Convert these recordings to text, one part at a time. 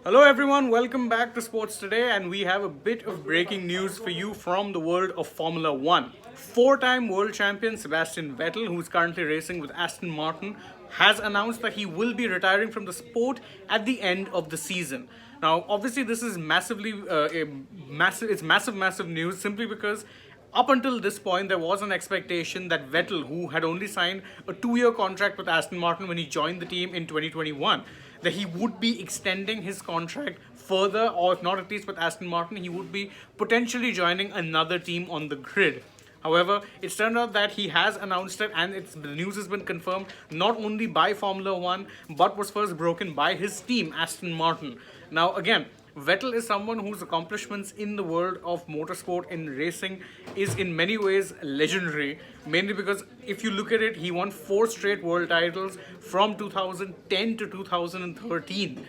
Hello everyone, welcome back to Sports Today, and we have a bit of breaking news for you from the world of Formula One. Four-time world champion Sebastian Vettel, who is currently racing with Aston Martin, has announced that he will be retiring from the sport at the end of the season. Now, obviously, this is massive news simply because up until this point, there was an expectation that Vettel, who had only signed a 2-year contract with Aston Martin when he joined the team in 2021, that he would be extending his contract further, or if not at least with Aston Martin, he would be potentially joining another team on the grid. However, it's turned out that he has announced it, and the news has been confirmed not only by Formula One, but was first broken by his team, Aston Martin. Now, again, Vettel is someone whose accomplishments in the world of motorsport in racing is in many ways legendary, mainly because if you look at it, he won 4 straight world titles from 2010 to 2013.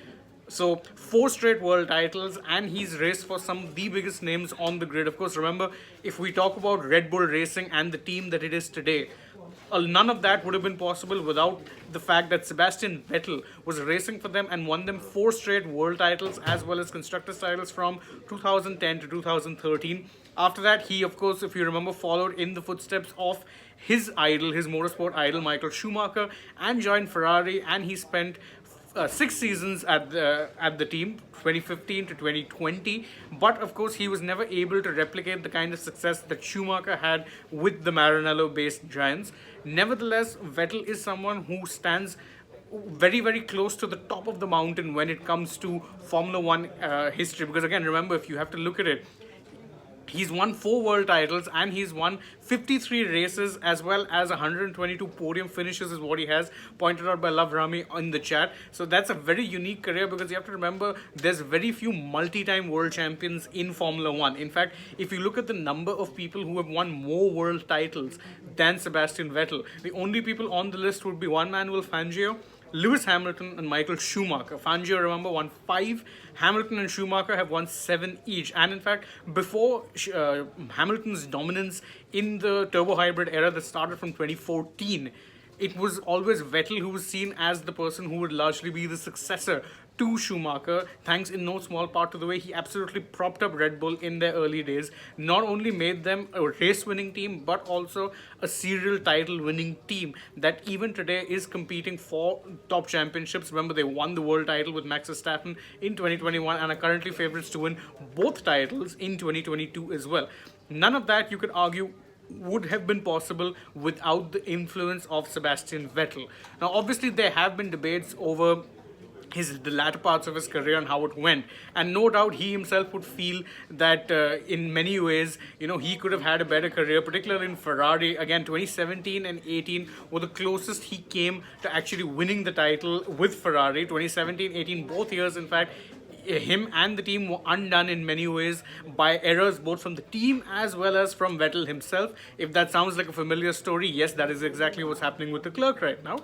So 4 straight world titles, and he's raced for some of the biggest names on the grid. Of course, remember, if we talk about Red Bull Racing and the team that it is today, none of that would have been possible without the fact that Sebastian Vettel was racing for them and won them 4 straight world titles as well as constructors titles from 2010 to 2013. After that, he, of course, if you remember, followed in the footsteps of his idol, his motorsport idol, Michael Schumacher, and joined Ferrari, and he spent 6 seasons at the team, 2015 to 2020. But of course, he was never able to replicate the kind of success that Schumacher had with the Maranello-based giants. Nevertheless, Vettel is someone who stands very close to the top of the mountain when it comes to Formula One history. Because again, remember, if you have to look at it, he's won 4 world titles, and he's won 53 races as well as 122 podium finishes is what he has, pointed out by Love Rami in the chat. So that's a very unique career, because you have to remember there's very few multi-time world champions in Formula One. In fact, if you look at the number of people who have won more world titles than Sebastian Vettel, the only people on the list would be Juan Manuel Fangio, Lewis Hamilton, and Michael Schumacher. Fangio, remember, won 5. Hamilton and Schumacher have won 7 each. And in fact, before Hamilton's dominance in the turbo hybrid era that started from 2014, it was always Vettel who was seen as the person who would largely be the successor to Schumacher, thanks in no small part to the way he absolutely propped up Red Bull in their early days. Not only made them a race-winning team, but also a serial title-winning team that even today is competing for top championships. Remember, they won the world title with Max Verstappen in 2021 and are currently favorites to win both titles in 2022 as well. None of that, you could argue, would have been possible without the influence of Sebastian Vettel. Now, obviously, there have been debates over the latter parts of his career and how it went, and no doubt he himself would feel that in many ways, he could have had a better career, particularly in Ferrari. Again, 2017 and 18 were the closest he came to actually winning the title with Ferrari. 2017, 18, both years, in fact, him and the team were undone in many ways by errors both from the team as well as from Vettel himself. If that sounds like a familiar story, yes, that is exactly what's happening with the clerk right now.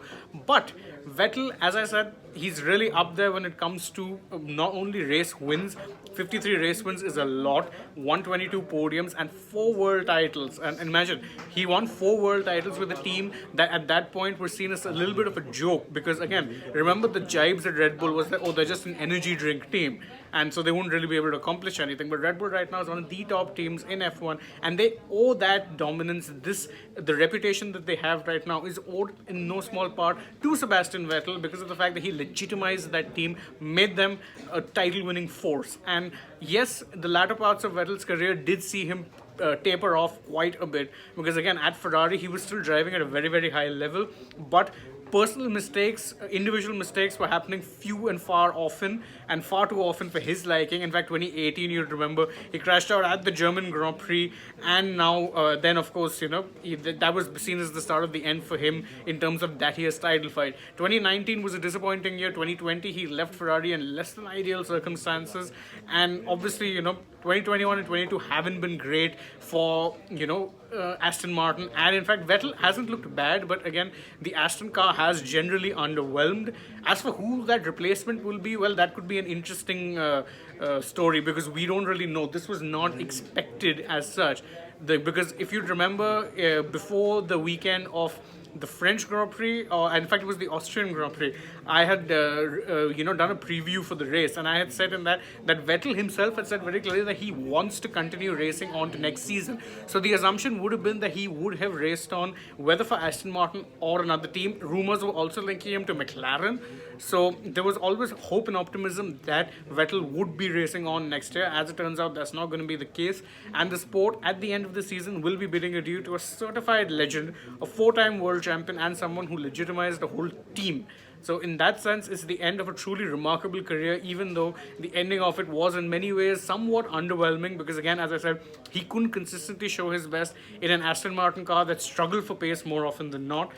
But Vettel, as I said, he's really up there when it comes to not only race wins. 53 race wins is a lot, 122 podiums and 4 world titles. And imagine, he won 4 world titles with a team that at that point were seen as a little bit of a joke, because again, remember the jibes at Red Bull was that, oh, they're just an energy drink team, and so they wouldn't really be able to accomplish anything. But Red Bull right now is one of the top teams in F1, and they owe that dominance, the reputation that they have right now is owed in no small part to Sebastian Vettel, because of the fact that he legitimized that team, made them a title-winning force. And yes, the latter parts of Vettel's career did see him taper off quite a bit, because again, at Ferrari he was still driving at a very high level, but personal mistakes, individual mistakes were happening few and far often, and far too often for his liking. In fact, 2018, you'll remember, he crashed out at the German Grand Prix, and now then of course, that was seen as the start of the end for him in terms of that year's title fight. 2019 was a disappointing year. 2020, he left Ferrari in less than ideal circumstances, and obviously, 2021 and 22 haven't been great for, Aston Martin. And in fact, Vettel hasn't looked bad, but again, the Aston car has generally underwhelmed. As for who that replacement will be, well, that could be an interesting story, because we don't really know. This was not expected as such. Because if you remember, before the weekend of the French Grand Prix, or in fact it was the Austrian Grand Prix, I had done a preview for the race, and I had said in that Vettel himself had said very clearly that he wants to continue racing on to next season. So the assumption would have been that he would have raced on, whether for Aston Martin or another team. Rumors were also linking him to McLaren, so there was always hope and optimism that Vettel would be racing on next year. As it turns out, that's not going to be the case, and the sport at the end of the season will be bidding adieu to a certified legend, a four-time world champion, and someone who legitimized the whole team. So in that sense, it's the end of a truly remarkable career, even though the ending of it was in many ways somewhat underwhelming because, again, as I said, he couldn't consistently show his best in an Aston Martin car that struggled for pace more often than not.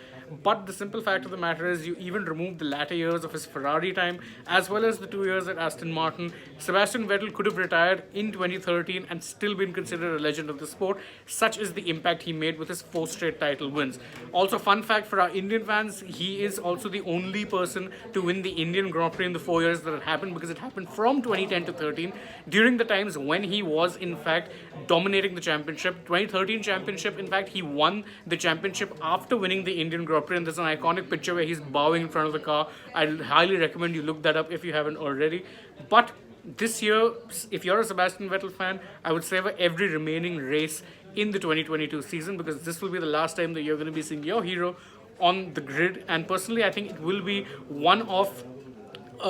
But the simple fact of the matter is, you even remove the latter years of his Ferrari time as well as the 2 years at Aston Martin, Sebastian Vettel could have retired in 2013 and still been considered a legend of the sport. Such is the impact he made with his 4 straight title wins. Also, fun fact for our Indian fans, he is also the only person to win the Indian Grand Prix in the 4 years that it happened, because it happened from 2010 to 13 during the times when he was in fact dominating the championship. 2013 championship, in fact, he won the championship after winning the Indian Grand Prix, and there's an iconic picture where he's bowing in front of the car. I highly recommend you look that up if you haven't already. But this year, if you're a Sebastian Vettel fan, I would savor every remaining race in the 2022 season, because this will be the last time that you're going to be seeing your hero on the grid. And personally, I think it will be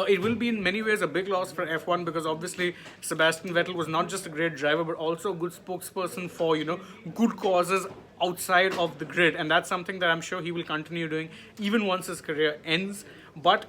it will be in many ways a big loss for F1, because obviously Sebastian Vettel was not just a great driver but also a good spokesperson for good causes outside of the grid, and that's something that I'm sure he will continue doing even once his career ends. But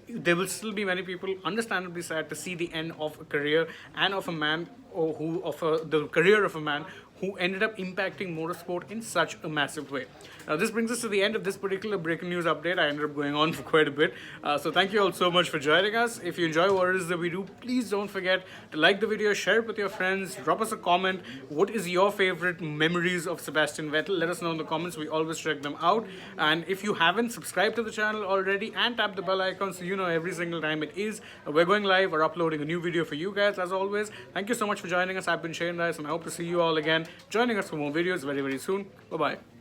there will still be many people understandably sad to see the end of a career and of a man the career of a man who ended up impacting motorsport in such a massive way. Now, this brings us to the end of this particular breaking news update. I ended up going on for quite a bit. So thank you all so much for joining us. If you enjoy what it is that we do, please don't forget to like the video, share it with your friends, drop us a comment. What is your favorite memories of Sebastian Vettel? Let us know in the comments. We always check them out. And if you haven't, subscribed to the channel already and tap the bell icon so you know every single time it is we're going live or uploading a new video for you guys. As always, thank you so much for joining us. I've been Shane Rice, and I hope to see you all again joining us for more videos very, very soon. Bye-bye.